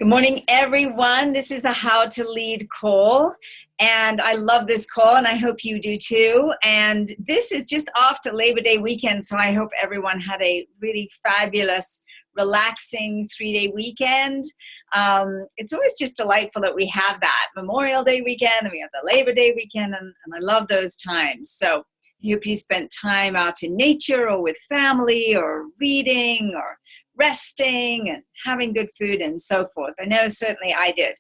Good morning, everyone. This is the How to Lead call, and I love this call, and I hope you do too. And this is just after Labor Day weekend, so I hope everyone had a really fabulous, relaxing 3-day weekend. It's always just delightful that we have that Memorial Day weekend, and we have the Labor Day weekend, and I love those times. So I hope you spent time out in nature or with family or reading or resting and having good food and so forth. I know certainly I did.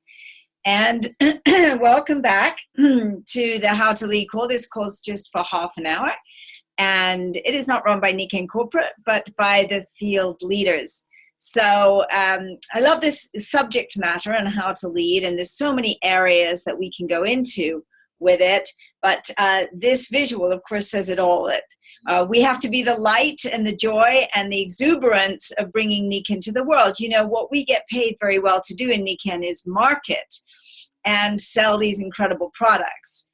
And welcome back to the How to Lead call. This call's just for half an hour. And it is not run by Nikken Corporate, but by the field leaders. So I love this subject matter and how to lead. And there's so many areas that we can go into with it. But this visual, of course, says it all. We have to be the light and the joy and the exuberance of bringing Nikken to the world. You know, what we get paid very well to do in Nikken is market and sell these incredible products.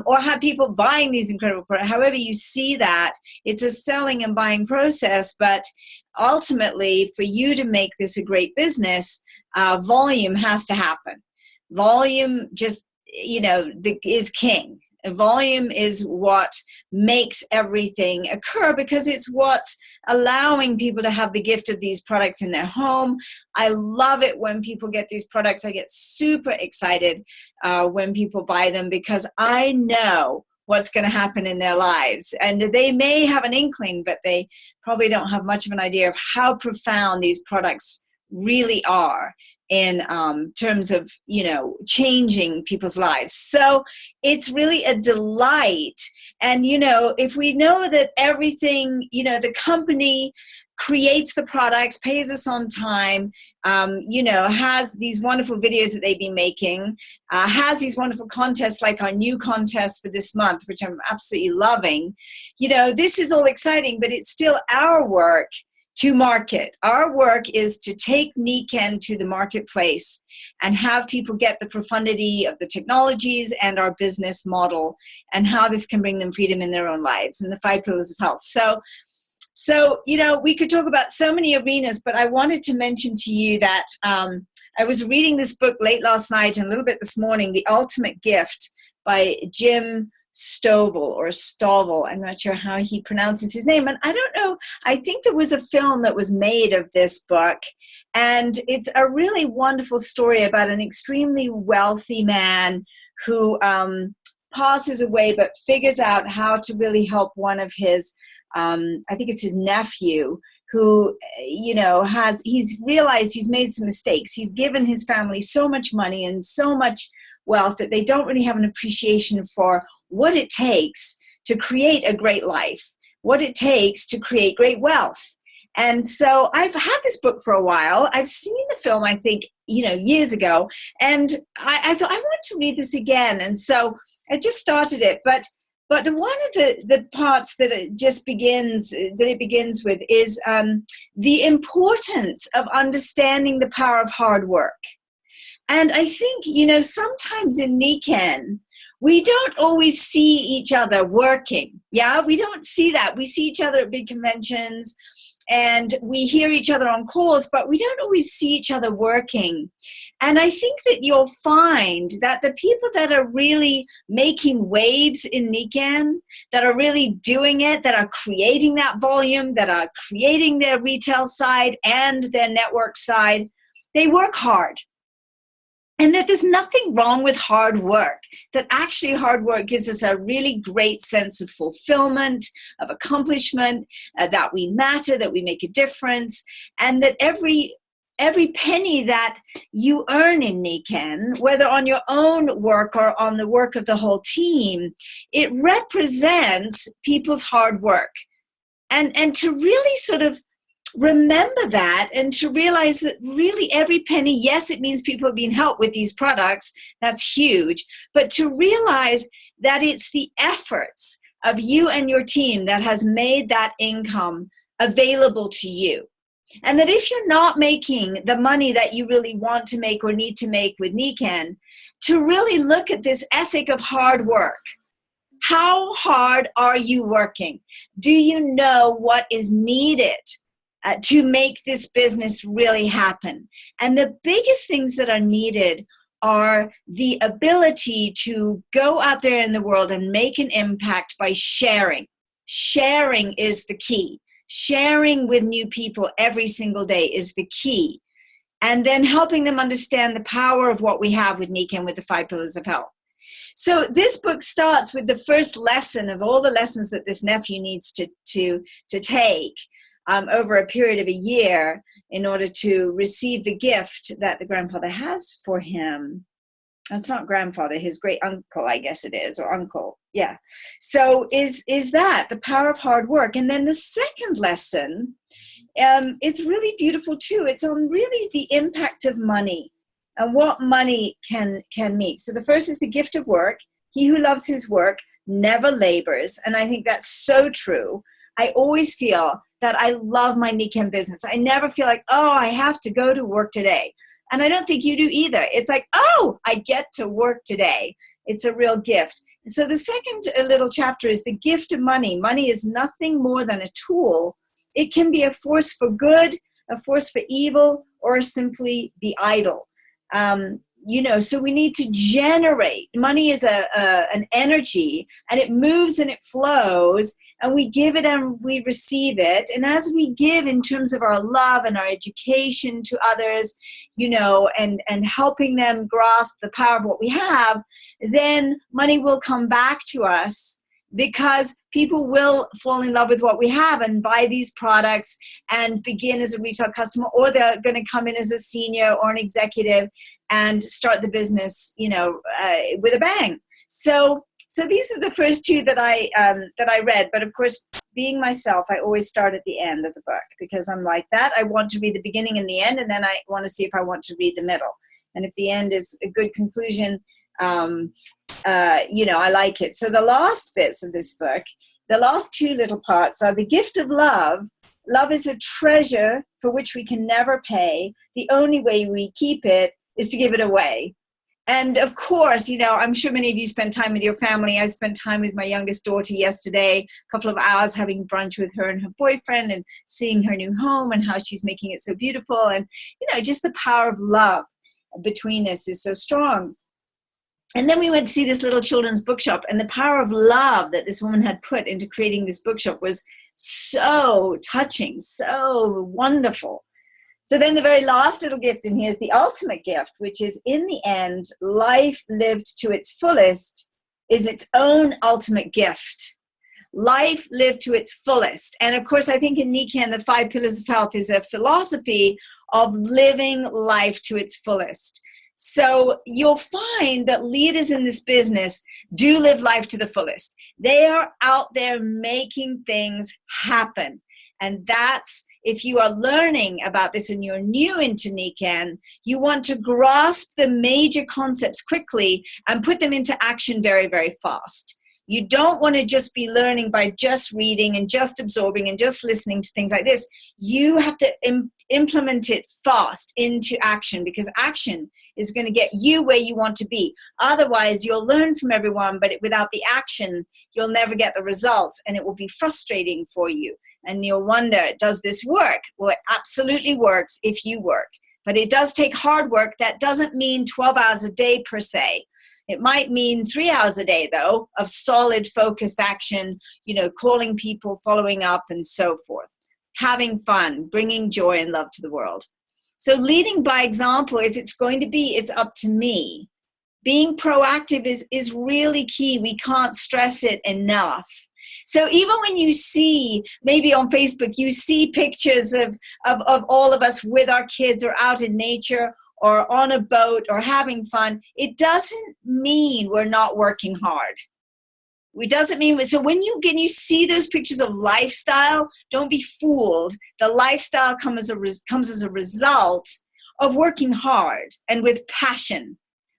Or have people buying these incredible products. However you see that, it's a selling and buying process. But ultimately, for you to make this a great business, volume has to happen. Volume just, is king. Volume is what makes everything occur because it's what's allowing people to have the gift of these products in their home. I love it when people get these products. I get super excited when people buy them because I know what's going to happen in their lives. And they may have an inkling, but they probably don't have much of an idea of how profound these products really are in terms of, changing people's lives. So it's really a delight. And, if we know that everything, the company creates the products, pays us on time, has these wonderful videos that they've been making, has these wonderful contests like our new contest for this month, which I'm absolutely loving. This is all exciting, but it's still our work to market. Our work is to take Nikken to the marketplace and have people get the profundity of the technologies and our business model and how this can bring them freedom in their own lives and the 5 pillars of health. So we could talk about so many arenas, but I wanted to mention to you that I was reading this book late last night and a little bit this morning, The Ultimate Gift by Jim Stovall. I'm not sure how he pronounces his name. And I don't know, I think there was a film that was made of this book. And it's a really wonderful story about an extremely wealthy man who passes away, but figures out how to really help one of his, I think it's his nephew, who, he's realized he's made some mistakes. He's given his family so much money and so much wealth that they don't really have an appreciation for what it takes to create a great life, what it takes to create great wealth. And so I've had this book for a while. I've seen the film, I think, years ago. And I thought, I want to read this again. And so I just started it. But one of the parts that it begins with is the importance of understanding the power of hard work. And I think, sometimes in Nikken, we don't always see each other working. Yeah, we don't see that. We see each other at big conventions and we hear each other on calls, but we don't always see each other working. And I think that you'll find that the people that are really making waves in Nikken, that are really doing it, that are creating that volume, that are creating their retail side and their network side, they work hard. And that there's nothing wrong with hard work, that actually hard work gives us a really great sense of fulfillment, of accomplishment, that we matter, that we make a difference, and that every penny that you earn in Nikken, whether on your own work or on the work of the whole team, it represents people's hard work. And to really sort of remember that and to realize that really every penny, yes, it means people are being helped with these products. That's huge. But to realize that it's the efforts of you and your team that has made that income available to you. And that if you're not making the money that you really want to make or need to make with Nikken, to really look at this ethic of hard work. How hard are you working? Do you know what is needed to make this business really happen. And the biggest things that are needed are the ability to go out there in the world and make an impact by sharing. Sharing is the key. Sharing with new people every single day is the key. And then helping them understand the power of what we have with Nikken, with the 5 pillars of health. So this book starts with the first lesson of all the lessons that this nephew needs to take over a period of a year in order to receive the gift that the grandfather has for him. That's not grandfather, his great uncle, I guess it is, or uncle. Yeah. So is that the power of hard work? And then the second lesson is really beautiful too. It's on really the impact of money and what money can mean. So the first is the gift of work. He who loves his work never labors. And I think that's so true. I always feel that I love my Nikken business. I never feel like, oh, I have to go to work today. And I don't think you do either. It's like, oh, I get to work today. It's a real gift. And so the second little chapter is the gift of money. Money is nothing more than a tool. It can be a force for good, a force for evil, or simply be idle. So we need to generate. Money is an energy, and it moves and it flows, and we give it and we receive it. And as we give in terms of our love and our education to others, and helping them grasp the power of what we have, then money will come back to us, because people will fall in love with what we have and buy these products and begin as a retail customer, or they're going to come in as a senior or an executive and start the business, with a bang. So these are the first two that I read. But of course, being myself, I always start at the end of the book, because I'm like that. I want to read the beginning and the end, and then I want to see if I want to read the middle. And if the end is a good conclusion, I like it. So the last bits of this book, the last two little parts, are the gift of love. Love is a treasure for which we can never pay. The only way we keep it is to give it away. And of course, I'm sure many of you spend time with your family. I spent time with my youngest daughter yesterday, a couple of hours having brunch with her and her boyfriend, and seeing her new home and how she's making it so beautiful. And, just the power of love between us is so strong. And then we went to see this little children's bookshop, and the power of love that this woman had put into creating this bookshop was so touching, so wonderful. So then the very last little gift in here is the ultimate gift, which is, in the end, life lived to its fullest is its own ultimate gift. Life lived to its fullest. And of course, I think in Nikken, the 5 pillars of health is a philosophy of living life to its fullest. So you'll find that leaders in this business do live life to the fullest. They are out there making things happen. And that's, if you are learning about this and you're new into Nikken, you want to grasp the major concepts quickly and put them into action very, very fast. You don't want to just be learning by just reading and just absorbing and just listening to things like this. You have to implement it fast into action, because action is going to get you where you want to be. Otherwise, you'll learn from everyone, but without the action, you'll never get the results, and it will be frustrating for you. And you'll wonder, does this work? Well, it absolutely works if you work. But it does take hard work. That doesn't mean 12 hours a day per se. It might mean 3 hours a day, though, of solid, focused action, calling people, following up, and so forth. Having fun, bringing joy and love to the world. So leading by example, if it's going to be, it's up to me. Being proactive is really key. We can't stress it enough. So even when you see, maybe on Facebook, you see pictures of all of us with our kids or out in nature or on a boat or having fun, it doesn't mean we're not working hard. It doesn't mean, so when you see those pictures of lifestyle, don't be fooled. The lifestyle comes as a result of working hard and with passion.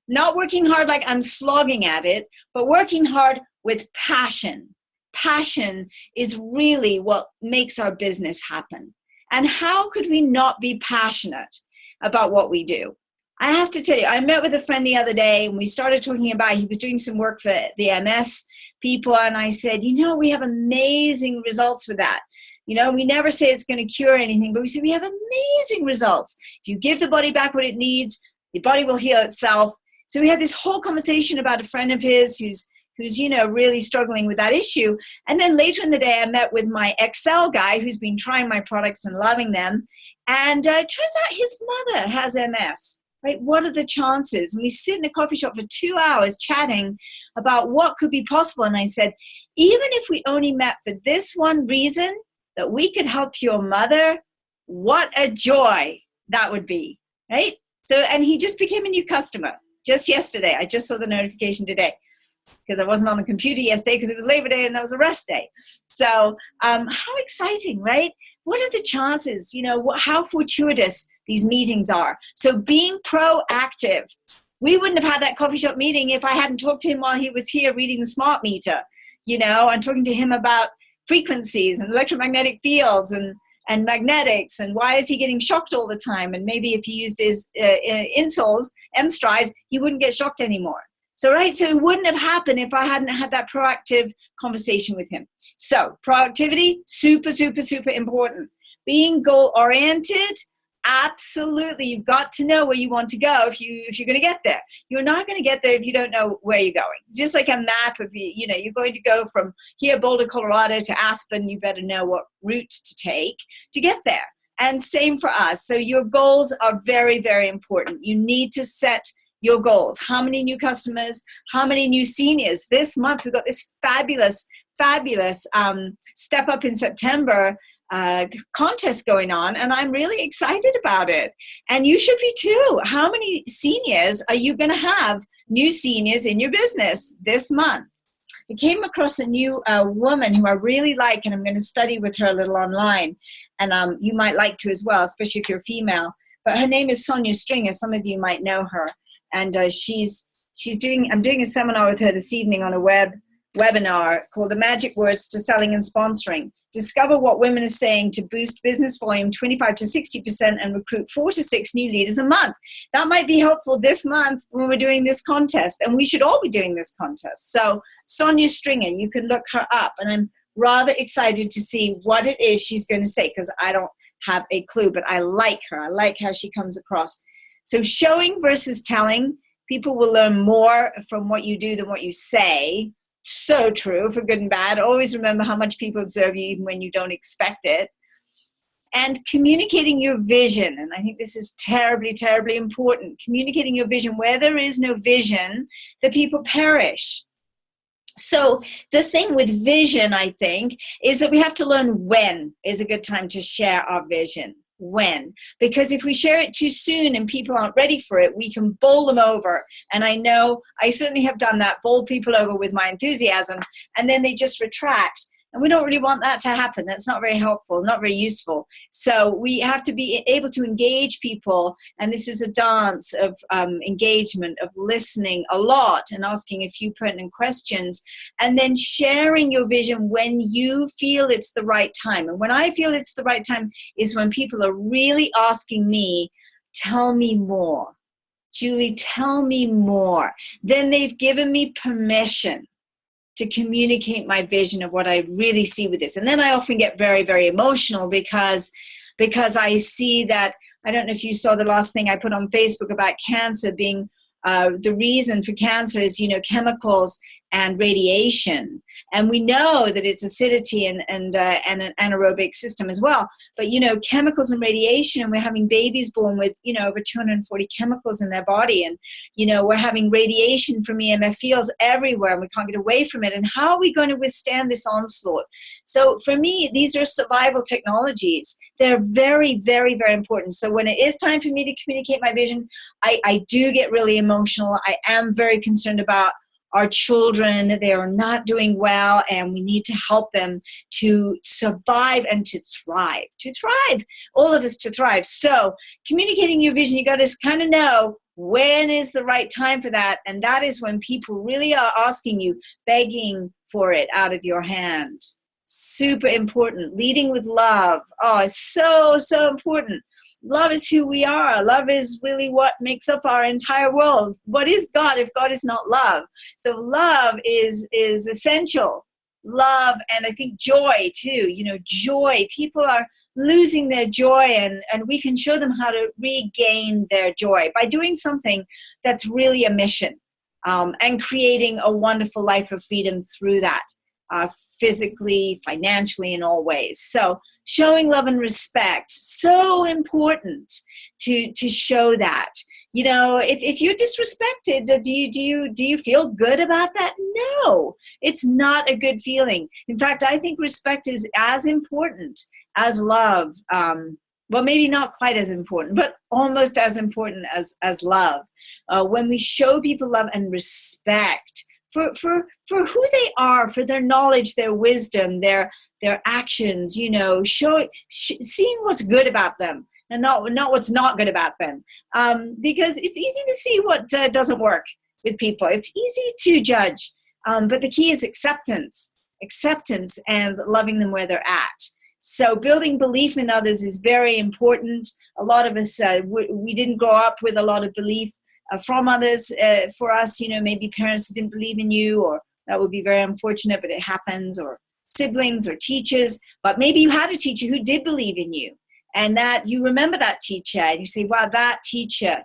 Not working hard like I'm slogging at it, but working hard with passion. Passion is really what makes our business happen. And how could we not be passionate about what we do? I have to tell you, I met with a friend the other day, and we started talking about, he was doing some work for the MS people, and I said, we have amazing results with that. We never say it's going to cure anything, but we say we have amazing results. If you give the body back what it needs, the body will heal itself. So we had this whole conversation about a friend of his who's really struggling with that issue. And then later in the day, I met with my Excel guy who's been trying my products and loving them. And it turns out his mother has MS, right? What are the chances? And we sit in a coffee shop for 2 hours chatting about what could be possible. And I said, even if we only met for this one reason, that we could help your mother, what a joy that would be, right? So, and he just became a new customer just yesterday. I just saw the notification today because I wasn't on the computer yesterday because it was Labor Day and that was a rest day. So how exciting, right? What are the chances, how fortuitous these meetings are. So being proactive. We wouldn't have had that coffee shop meeting if I hadn't talked to him while he was here reading the smart meter, and talking to him about frequencies and electromagnetic fields and magnetics, and why is he getting shocked all the time? And maybe if he used his insoles, M-strides, he wouldn't get shocked anymore. So it wouldn't have happened if I hadn't had that proactive conversation with him. So proactivity, super, super, super important. Being goal-oriented, absolutely. You've got to know where you want to go if you're going to get there. You're not going to get there if you don't know where you're going. It's just like a map of, you're going to go from here, Boulder, Colorado to Aspen. You better know what route to take to get there. And same for us. So your goals are very, very important. You need to set your goals. How many new customers? How many new seniors? This month, we've got this fabulous Step Up in September contest going on, and I'm really excited about it. And you should be too. How many seniors are you going to have, new seniors in your business this month? I came across a new woman who I really like, and I'm going to study with her a little online. And you might like to as well, especially if you're female. But her name is Sonia Stringer. Some of you might know her. And I'm doing a seminar with her this evening on a webinar called The Magic Words to Selling and Sponsoring. Discover what women are saying to boost business volume 25 to 60% and recruit 4 to 6 new leaders a month. That might be helpful this month when we're doing this contest, and we should all be doing this contest. So Sonia Stringer, you can look her up, and I'm rather excited to see what it is she's going to say because I don't have a clue, but I like her. I like how she comes across. So showing versus telling, people will learn more from what you do than what you say. So true, for good and bad. Always remember how much people observe you even when you don't expect it. And communicating your vision. And I think this is terribly, terribly important. Communicating your vision. Where there is no vision, the people perish. So the thing with vision, I think, is that we have to learn when is a good time to share our vision. When? Because if we share it too soon and people aren't ready for it, we can bowl them over. And I know I certainly have done that, bowled people over with my enthusiasm, and then they just retract. And we don't really want that to happen. That's not very helpful, not very useful. So we have to be able to engage people. And this is a dance of engagement, of listening a lot and asking a few pertinent questions. And then sharing your vision when you feel it's the right time. And when I feel it's the right time is when people are really asking me, tell me more. Julie, tell me more. Then they've given me permission to communicate my vision of what I really see with this. And then I often get very, very emotional because I see that, I don't know if you saw the last thing I put on Facebook about cancer being, the reason for cancer is, chemicals and radiation. And we know that it's acidity and an anaerobic system as well. But, chemicals and radiation, and we're having babies born with, over 240 chemicals in their body. And, we're having radiation from EMF fields everywhere, and we can't get away from it. And how are we going to withstand this onslaught? So for me, these are survival technologies. They're very, very, very important. So when it is time for me to communicate my vision, I do get really emotional. I am very concerned about our children. They are not doing well, and we need to help them to survive and to thrive. All of us to thrive. So communicating your vision, you got to kind of know when is the right time for that. And that is when people really are asking you, begging for it out of your hand. Super important. Leading with love. Oh, it's so, so important. Love is who we are. Love is really what makes up our entire world. What is God if God is not love? So love is essential. love, and I think joy too. Joy. People are losing their joy, and we can show them how to regain their joy by doing something that's really a mission, and creating a wonderful life of freedom through that, physically, financially, in all ways. So showing love and respect, so important to show that. If you're disrespected, do you feel good about that? No, it's not a good feeling. In fact, I think respect is as important as love. Well, maybe not quite as important, but almost as important as love. When we show people love and respect for who they are, for their knowledge, their wisdom, their actions, seeing what's good about them and not what's not good about them. Because it's easy to see what doesn't work with people. It's easy to judge. But the key is acceptance and loving them where they're at. So building belief in others is very important. A lot of us, we didn't grow up with a lot of belief from others. For us, maybe parents didn't believe in you, or that would be very unfortunate, but it happens, or siblings or teachers. But maybe you had a teacher who did believe in you, and that you remember that teacher, and you say, wow, that teacher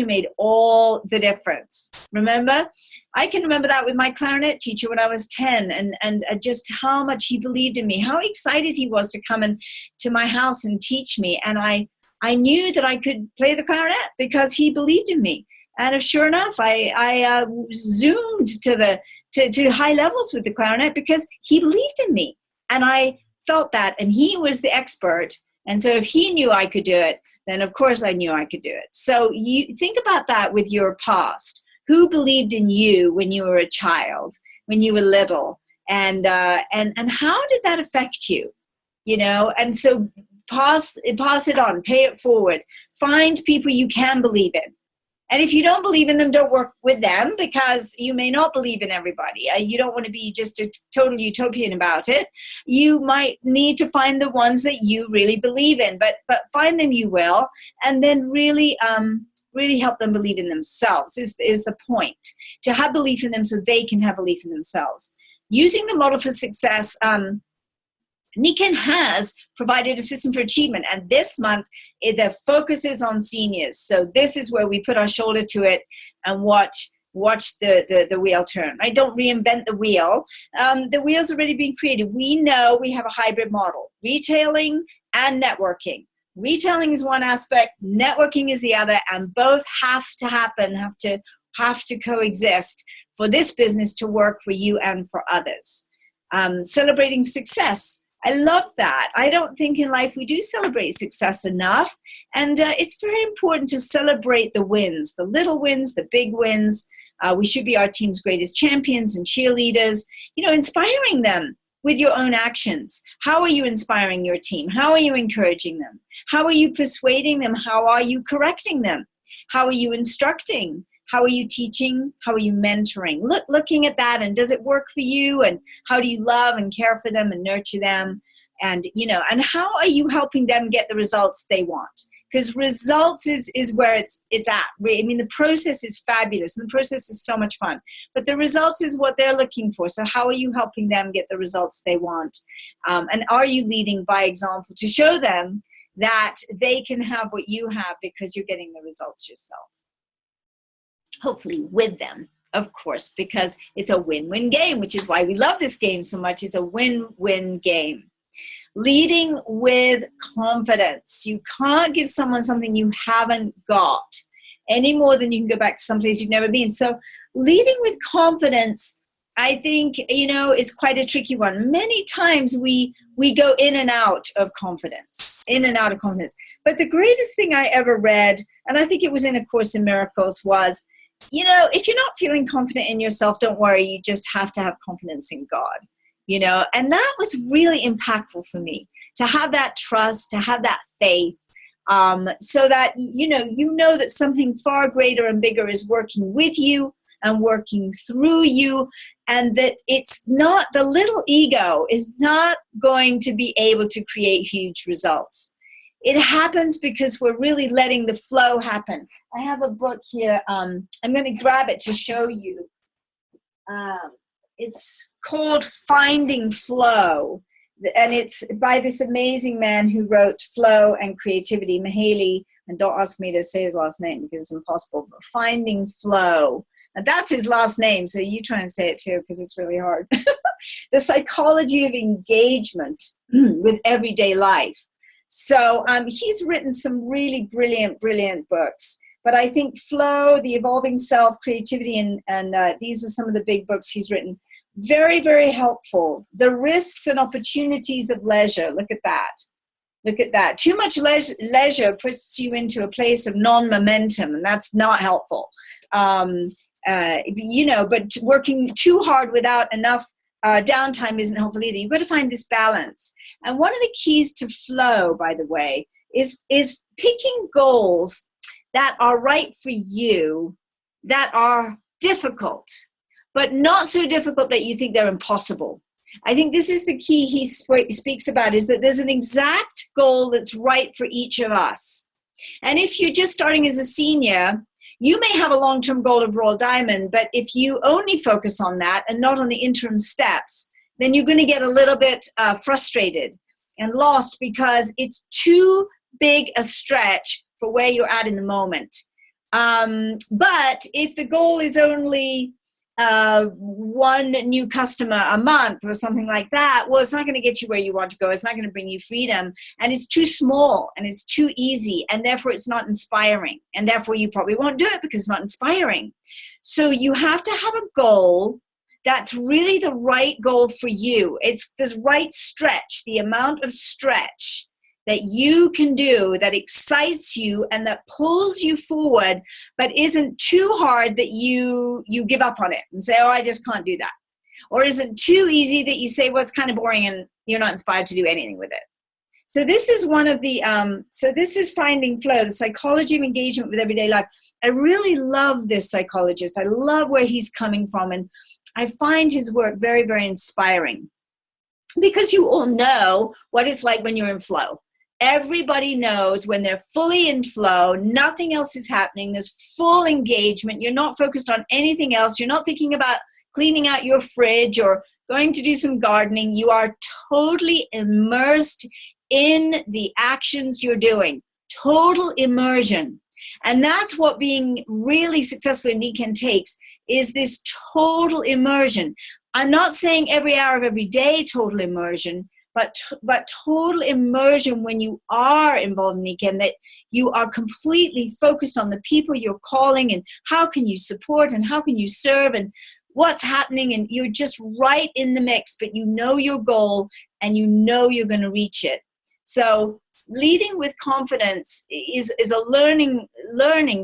made all the difference. Remember? I can remember that with my clarinet teacher when I was 10, and just how much he believed in me, how excited he was to come to my house and teach me. And I knew that I could play the clarinet because he believed in me. And sure enough, I zoomed to high levels with the clarinet because he believed in me. And I felt that, and he was the expert. And so if he knew I could do it, then of course I knew I could do it. So you think about that with your past. Who believed in you when you were a child, when you were little, and how did that affect you? And so pass it on, pay it forward. Find people you can believe in. And if you don't believe in them, don't work with them, because you may not believe in everybody. You don't want to be just a total utopian about it. You might need to find the ones that you really believe in, but find them you will, and then really help them believe in themselves is the point. To have belief in them so they can have belief in themselves. Using the model for success, Nikken has provided a system for achievement, and this month the focus is on seniors. So this is where we put our shoulder to it and watch the wheel turn. I don't reinvent the wheel. The wheel's already been created. We know we have a hybrid model, retailing and networking. Retailing is one aspect, networking is the other, and both have to happen, have to coexist for this business to work for you and for others. Celebrating success. I love that. I don't think in life we do celebrate success enough. And it's very important to celebrate the wins, the little wins, the big wins. We should be our team's greatest champions and cheerleaders, inspiring them with your own actions. How are you inspiring your team? How are you encouraging them? How are you persuading them? How are you correcting them? How are you instructing? How are you teaching? How are you mentoring? Looking at that, and does it work for you? And how do you love and care for them and nurture them? And, and how are you helping them get the results they want? Because results is where it's at. I mean, the process is fabulous, and the process is so much fun. But the results is what they're looking for. So how are you helping them get the results they want? And are you leading by example to show them that they can have what you have because you're getting the results yourself? Hopefully with them, of course, because it's a win-win game, which is why we love this game so much. It's a win-win game. Leading with confidence. You can't give someone something you haven't got any more than you can go back to someplace you've never been. So leading with confidence, I think, is quite a tricky one. Many times we go in and out of confidence. But the greatest thing I ever read, and I think it was in A Course in Miracles, was, if you're not feeling confident in yourself, don't worry. You just have to have confidence in God. And that was really impactful for me, to have that trust, to have that faith, so that, you know that something far greater and bigger is working with you and working through you, and that it's not, the little ego is not going to be able to create huge results. It happens because we're really letting the flow happen. I have a book here. I'm going to grab it to show you. It's called Finding Flow. And it's by this amazing man who wrote Flow and Creativity, Mihaly, and don't ask me to say his last name because it's impossible, but Finding Flow. And that's his last name, so you try and say it too because it's really hard. The psychology of engagement with everyday life. So he's written some really brilliant books. But I think Flow, The Evolving Self, Creativity, and these are some of the big books he's written. Very, very helpful. The Risks and Opportunities of Leisure. Look at that. Look at that. Too much leisure puts you into a place of non-momentum, and that's not helpful. But working too hard without enough downtime isn't helpful either. You've got to find this balance. And one of the keys to flow, by the way, is picking goals that are right for you, that are difficult, but not so difficult that you think they're impossible. I think this is the key he speaks about, is that there's an exact goal that's right for each of us. And if you're just starting as a senior, you may have a long-term goal of Royal Diamond, but if you only focus on that and not on the interim steps, then you're going to get a little bit frustrated and lost because it's too big a stretch for where you're at in the moment. But if the goal is only one new customer a month or something like that, well, it's not going to get you where you want to go. It's not going to bring you freedom, and it's too small and it's too easy, and therefore it's not inspiring, and therefore you probably won't do it because it's not inspiring. So you have to have a goal that's really the right goal for you. It's this right stretch, the amount of stretch that you can do that excites you and that pulls you forward, but isn't too hard that you give up on it and say, oh, I just can't do that. Or isn't too easy that you say, well, it's kind of boring and you're not inspired to do anything with it. So this is one of the, this is Finding Flow, the psychology of engagement with everyday life. I really love this psychologist. I love where he's coming from. And I find his work very, very inspiring because you all know what it's like when you're in flow. Everybody knows when they're fully in flow, nothing else is happening. There's full engagement. You're not focused on anything else. You're not thinking about cleaning out your fridge or going to do some gardening. You are totally immersed in the actions you're doing. Total immersion. And that's what being really successful in Nikken takes, is this total immersion. I'm not saying every hour of every day total immersion, but total immersion when you are involved in Nikken, that you are completely focused on the people you're calling and how can you support and how can you serve and what's happening, and you're just right in the mix, but you know your goal and you know you're going to reach it. So leading with confidence is a learning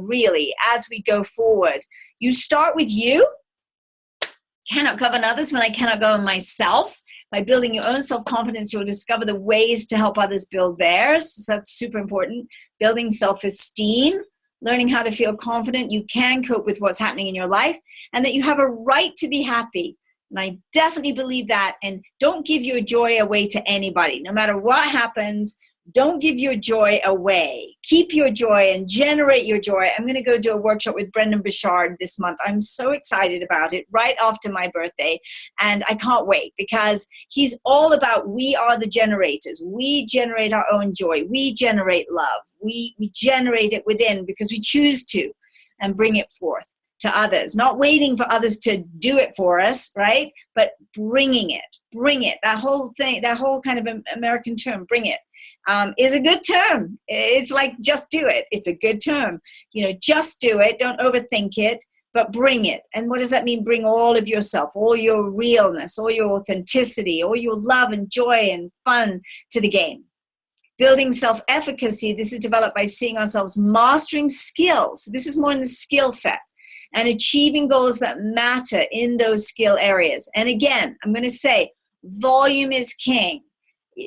really as we go forward. You start with you. Cannot govern others when I cannot govern myself. By building your own self-confidence, you'll discover the ways to help others build theirs. So that's super important. Building self-esteem, learning how to feel confident you can cope with what's happening in your life, and that you have a right to be happy. And I definitely believe that. And don't give your joy away to anybody. No matter what happens, don't give your joy away. Keep your joy and generate your joy. I'm going to go do a workshop with Brendan Bouchard this month. I'm so excited about it, right after my birthday. And I can't wait because he's all about, we are the generators. We generate our own joy. We generate love. We generate it within because we choose to, and bring it forth to others. Not waiting for others to do it for us, right? But bring it. That whole thing, that whole kind of American term, bring it. Is a good term. It's like, just do it. It's a good term. Just do it. Don't overthink it, but bring it. And what does that mean? Bring all of yourself, all your realness, all your authenticity, all your love and joy and fun to the game. Building self-efficacy. This is developed by seeing ourselves mastering skills. This is more in the skill set and achieving goals that matter in those skill areas. And again, I'm going to say volume is king.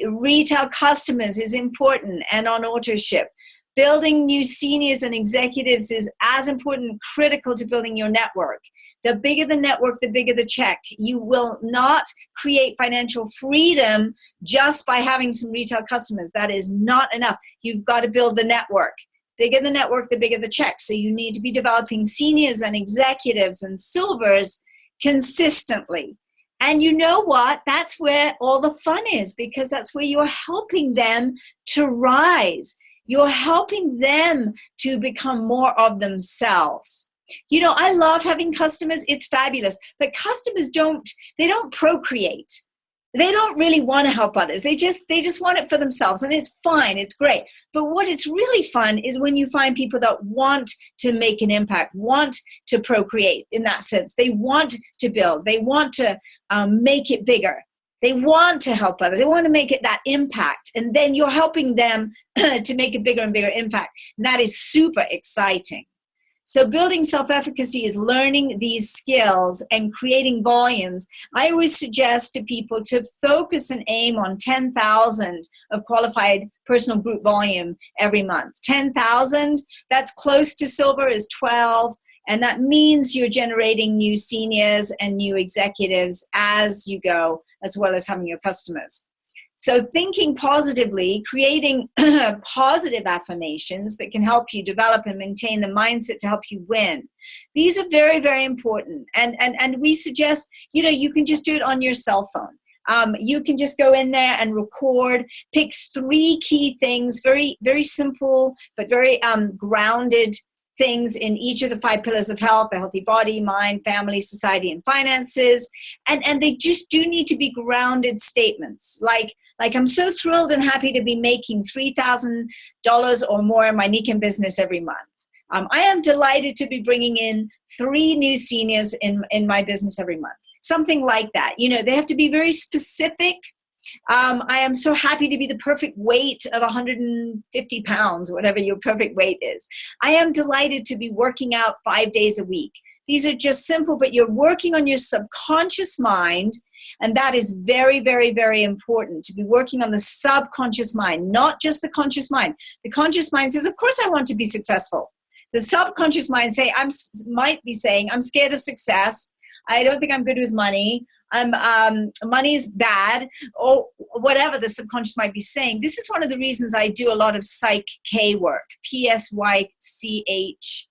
Retail customers is important and on authorship. Building new seniors and executives is as important and critical to building your network. The bigger the network, the bigger the check. You will not create financial freedom just by having some retail customers. That is not enough. You've got to build the network. Bigger the network, the bigger the check. So you need to be developing seniors and executives and silvers consistently. And you know what? That's where all the fun is, because that's where you're helping them to rise. You're helping them to become more of themselves. You know, I love having customers. It's fabulous. But customers they don't procreate. They don't really want to help others. They just want it for themselves, and it's fine. It's great. But what is really fun is when you find people that want to make an impact, want to procreate in that sense. They want to build. They want to make it bigger. They want to help others. They want to make it that impact. And then you're helping them to make a bigger and bigger impact. And that is super exciting. So building self-efficacy is learning these skills and creating volumes. I always suggest to people to focus and aim on 10,000 of qualified personal group volume every month. 10,000, that's close to silver, is 12. And that means you're generating new seniors and new executives as you go, as well as having your customers. So thinking positively, creating positive affirmations that can help you develop and maintain the mindset to help you win. These are very, very important. And we suggest, you know, you can just do it on your cell phone. You can just go in there and record, pick 3 key things, very, very simple, but very grounded things in each of the 5 pillars of health: a healthy body, mind, family, society, and finances. And they just do need to be grounded statements. Like I'm so thrilled and happy to be making $3,000 or more in my Nikken business every month. I am delighted to be bringing in 3 new seniors in my business every month. Something like that. You know, they have to be very specific. I am so happy to be the perfect weight of 150 pounds, whatever your perfect weight is. I am delighted to be working out 5 days a week. These are just simple, but you're working on your subconscious mind. And that is very, very, very important, to be working on the subconscious mind, not just the conscious mind. The conscious mind says, of course I want to be successful. The subconscious mind might be saying, I'm scared of success. I don't think I'm good with money. Money's bad, or whatever the subconscious might be saying. This is one of the reasons I do a lot of Psych K work, PSYCH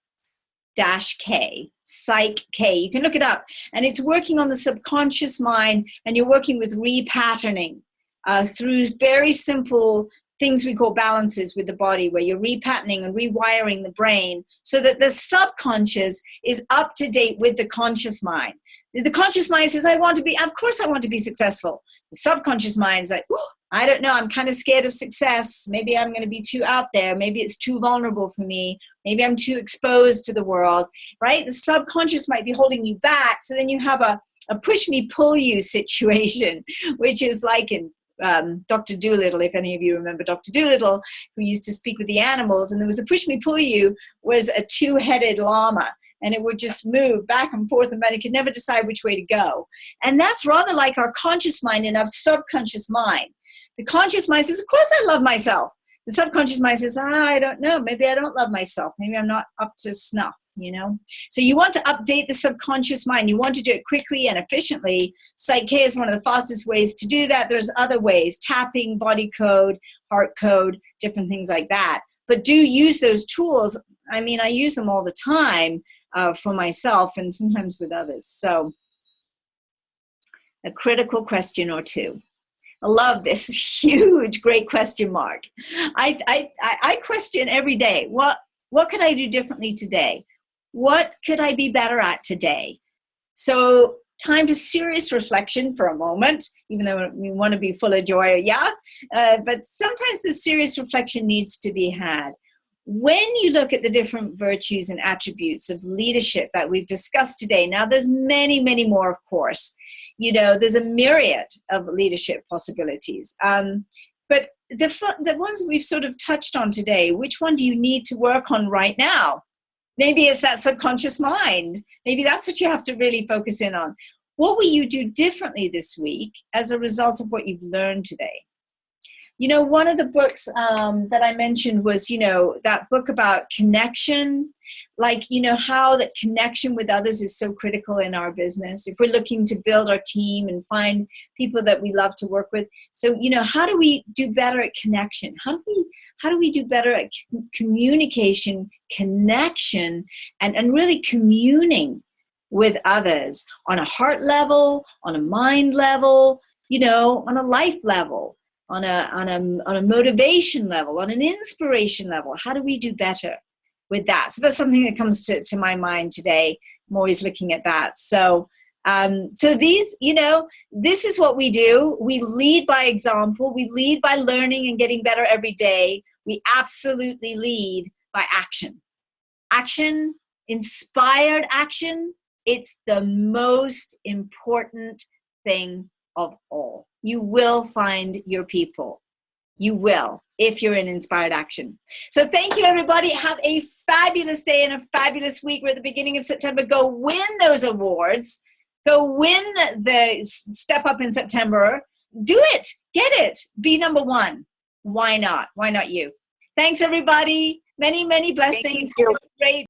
K, Psych K. You can look it up. And it's working on the subconscious mind, and you're working with repatterning through very simple things we call balances with the body, where you're repatterning and rewiring the brain so that the subconscious is up to date with the conscious mind. The conscious mind says, of course I want to be successful. The subconscious mind is like, I don't know, I'm kind of scared of success. Maybe I'm going to be too out there. Maybe it's too vulnerable for me. Maybe I'm too exposed to the world, right? The subconscious might be holding you back. So then you have a push me, pull you situation, which is like in Dr. Dolittle, if any of you remember Dr. Dolittle, who used to speak with the animals. And there was a push me, pull you was a 2-headed llama. And it would just move back and forth, and it could never decide which way to go. And that's rather like our conscious mind and our subconscious mind. The conscious mind says, of course I love myself. The subconscious mind says, I don't know, maybe I don't love myself. Maybe I'm not up to snuff, you know? So you want to update the subconscious mind. You want to do it quickly and efficiently. Psych K is one of the fastest ways to do that. There's other ways: tapping, body code, heart code, different things like that. But do use those tools. I mean, I use them all the time. For myself and sometimes with others. So a critical question or two. I love this huge, great question mark. I question every day. What could I do differently today? What could I be better at today? So time for serious reflection for a moment, even though we want to be full of joy, but sometimes the serious reflection needs to be had. When you look at the different virtues and attributes of leadership that we've discussed today, now there's many, many more, of course. You know, there's a myriad of leadership possibilities. But the ones we've sort of touched on today, which one do you need to work on right now? Maybe it's that subconscious mind. Maybe that's what you have to really focus in on. What will you do differently this week as a result of what you've learned today? You know, one of the books that I mentioned was, you know, that book about connection, like, you know, how that connection with others is so critical in our business. If we're looking to build our team and find people that we love to work with. So, you know, how do we do better at connection? How do we do better at communication, connection, and really communing with others on a heart level, on a mind level, you know, on a life level, on a motivation level, on an inspiration level. How do we do better with that? So that's something that comes to my mind today. I'm always looking at that. So these, you know, this is what we do. We lead by example. We lead by learning and getting better every day. We absolutely lead by action. Action, inspired action. It's the most important thing of all. You will find your people. You will, if you're in inspired action. So thank you, everybody. Have a fabulous day and a fabulous week. We're at the beginning of September. Go win those awards. Go win the Step Up in September. Do it. Get it. Be number one. Why not? Why not you? Thanks, everybody. Many, many blessings. Great.